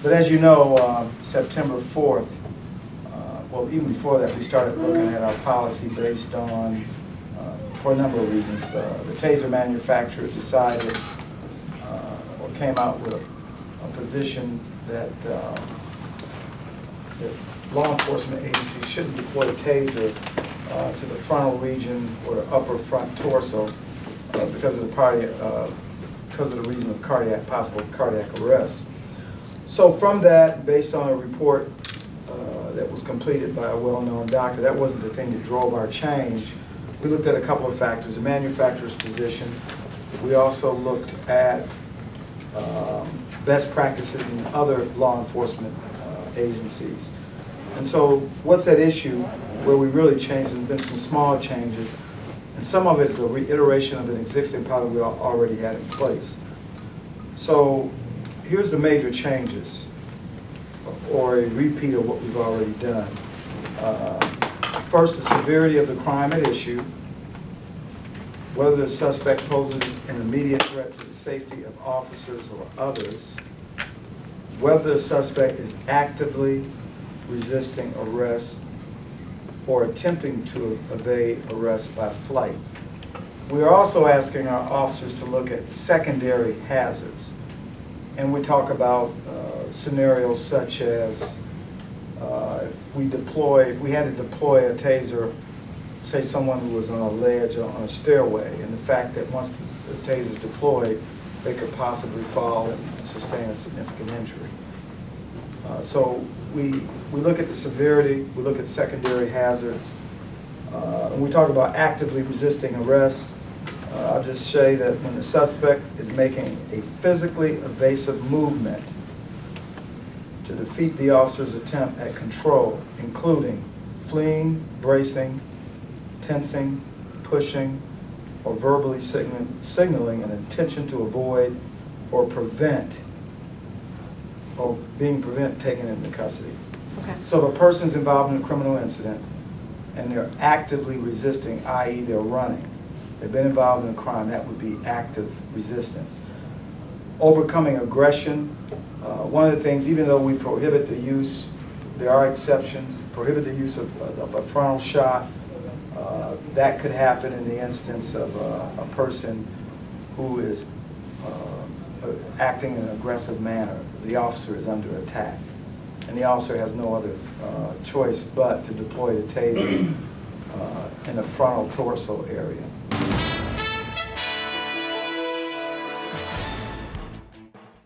But as you know, September 4th, well, even before that, we started looking at our policy based on, for a number of reasons. The Taser manufacturer decided or came out with a position that law enforcement agencies shouldn't deploy Taser to the frontal region or the upper front torso because of the reason of possible cardiac arrest. So from that, based on a report that was completed by a well-known doctor, that wasn't the thing that drove our change. We looked at a couple of factors: the manufacturer's position. We also looked at best practices in other law enforcement agencies. And so what's at issue where we really changed? There's been some small changes, and some of it is a reiteration of an existing policy we already had in place. So here's the major changes, or a repeat of what we've already done. First, the severity of the crime at issue, whether the suspect poses an immediate threat to the safety of officers or others, whether the suspect is actively resisting arrest or attempting to evade arrest by flight. We are also asking our officers to look at secondary hazards. And we talk about scenarios such as if we had to deploy a Taser, say someone who was on a ledge or on a stairway, and the fact that once the Taser is deployed, they could possibly fall and sustain a significant injury. So we look at the severity, we look at secondary hazards, and we talk about actively resisting arrest. I'll just say that when the suspect is making a physically evasive movement to defeat the officer's attempt at control, including fleeing, bracing, tensing, pushing, or verbally signaling an intention to avoid or prevent, or being taken into custody. Okay. So if a person's involved in a criminal incident and they're actively resisting, i.e. they're running, they've been involved in a crime, that would be active resistance. Overcoming aggression, one of the things, even though we prohibit the use, there are exceptions, prohibit the use of a frontal shot. That could happen in the instance of a person who is acting in an aggressive manner. The officer is under attack, and the officer has no other choice but to deploy the Taser in the frontal torso area.